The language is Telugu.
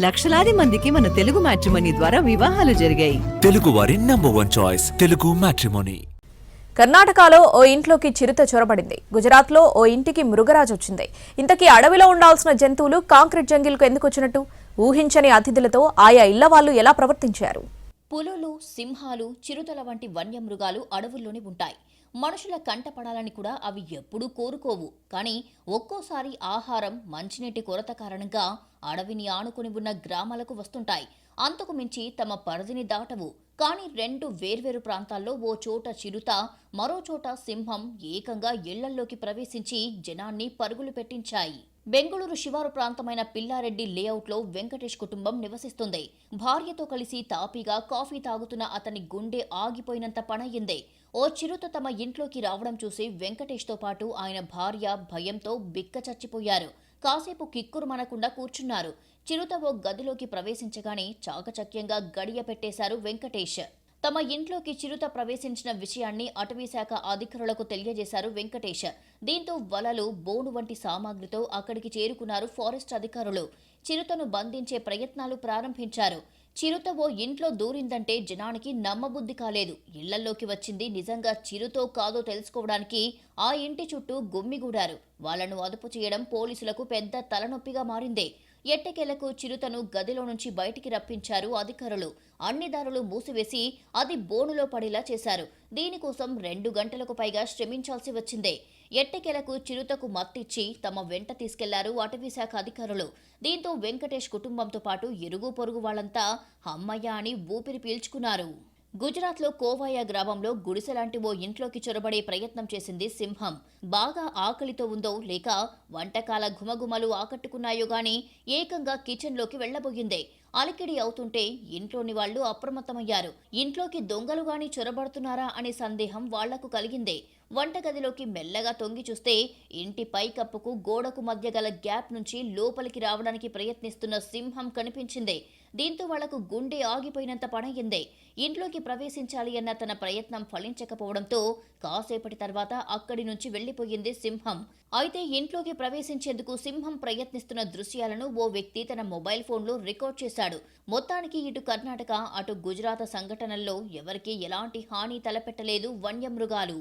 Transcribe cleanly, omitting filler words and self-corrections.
లక్షలాది మందికి మన తెలుగు మ్యాట్రిమోనీ ద్వారా వివాహాలు జరిగాయి. తెలుగు వారి #1 చాయిస్ తెలుగు మ్యాట్రిమోనీ. కర్ణాటకలో ఓ ఇంట్లోకి చిరుత చొరబడింది. గుజరాత్లో ఓ ఇంటికి మృగరాజు వచ్చింది. ఇంతకీ అడవిలో ఉండాల్సిన జంతువులు కాంక్రీట్ జంగిల్కు ఎందుకు వచ్చినట్టు? ఊహించని అతిథులతో ఆయా ఇళ్ల వాళ్ళు ఎలా ప్రవర్తించారు? పులులు, సింహాలు, చిరుతల వంటి వన్యమృగాలు అడవుల్లోనే ఉంటాయి. మనుషుల కంటపడాలని కూడా అవి ఎప్పుడూ కోరుకోవు. కానీ ఒక్కోసారి ఆహారం, మంచినీటి కొరత కారణంగా అడవిని ఆనుకుని ఉన్న గ్రామాలకు వస్తుంటాయి. అంతకు మించి తమ పరిధిని దాటవు. కానీ రెండు వేర్వేరు ప్రాంతాల్లో ఓ చోట చిరుత, మరో చోట సింహం ఏకంగా ఇళ్లల్లోకి ప్రవేశించి జనాన్ని పరుగులు పెట్టించాయి. బెంగళూరు శివారు ప్రాంతమైన పిల్లారెడ్డి లేఅవుట్లో వెంకటేష్ కుటుంబం నివసిస్తుంది. భార్యతో కలిసి తాపీగా కాఫీ తాగుతున్న అతని గుండె ఆగిపోయినంత పనయ్యింది. ఓ చిరుత తమ ఇంట్లోకి రావడం చూసి వెంకటేష్తో పాటు ఆయన భార్య భయంతో బిక్క చచ్చిపోయారు. కాసేపు కిక్కురుమనకుండా కూర్చున్నారు. చిరుత ఓ గదిలోకి ప్రవేశించగానే చాకచక్యంగా గడియ పెట్టేశారు వెంకటేష్. తమ ఇంట్లోకి చిరుత ప్రవేశించిన విషయాన్ని అటవీశాఖ అధికారులకు తెలియజేశారు వెంకటేష్. దీంతో వలలు, బోను వంటి సామాగ్రితో అక్కడికి చేరుకున్నారు ఫారెస్ట్ అధికారులు. చిరుతను బంధించే ప్రయత్నాలు ప్రారంభించారు. చిరుత ఓ ఇంట్లో దూరిందంటే జనానికి నమ్మబుద్ధి కాలేదు. ఇళ్లల్లోకి వచ్చింది నిజంగా చిరుతో కాదో తెలుసుకోవడానికి ఆ ఇంటి చుట్టూ గుమ్మిగూడారు. వాళ్లను అదుపు చేయడం పోలీసులకు పెద్ద తలనొప్పిగా మారింది. ఎట్టకేలకు చిరుతను గదిలో నుంచి బయటికి రప్పించారు అధికారులు. అన్ని దారులు మూసివేసి అది బోనులో పడేలా చేశారు. దీనికోసం 2 గంటలకు పైగా శ్రమించాల్సి వచ్చింది. ఎట్టకేలకు చిరుతకు మత్తిచ్చి తమ వెంట తీసుకెళ్లారు అటవీశాఖ అధికారులు. దీంతో వెంకటేష్ కుటుంబంతో పాటు ఇరుగు పొరుగు వాళ్లంతా అమ్మయ్య అని ఊపిరి పీల్చుకున్నారు. గుజరాత్లో కోవాయ గ్రామంలో గుడిసెలాంటి ఓ ఇంట్లోకి చొరబడే ప్రయత్నం చేసింది సింహం. బాగా ఆకలితో ఉందో లేక వంటకాల ఘుమఘుమలు ఆకట్టుకున్నాయో గాని ఏకంగా కిచెన్లోకి వెళ్లబోయింది. అలికిడి అవుతుంటే ఇంట్లోని వాళ్లు అప్రమత్తమయ్యారు. ఇంట్లోకి దొంగలు గాని చొరబడుతున్నారా అనే సందేహం వాళ్లకు కలిగింది. వంటగదిలోకి మెల్లగా తొంగి చూస్తే ఇంటి పైకప్పుకు గోడకు మధ్య గల గ్యాప్ నుంచి లోపలికి రావడానికి ప్రయత్నిస్తున్న సింహం కనిపించింది. దీంతో వాళ్లకు గుండె ఆగిపోయినంత పనయ్యింది. ఇంట్లోకి ప్రవేశించాలి అన్న తన ప్రయత్నం ఫలించకపోవడంతో కాసేపటి తర్వాత అక్కడి నుంచి వెళ్లిపోయింది సింహం. అయితే ఇంట్లోకి ప్రవేశించేందుకు సింహం ప్రయత్నిస్తున్న దృశ్యాలను ఓ వ్యక్తి తన మొబైల్ ఫోన్లో రికార్డ్ చేశాడు. మొత్తానికి ఇటు కర్ణాటక, అటు గుజరాత్ సంఘటనల్లో ఎవరికీ ఎలాంటి హాని తలపెట్టలేదు వన్యమృగాలు.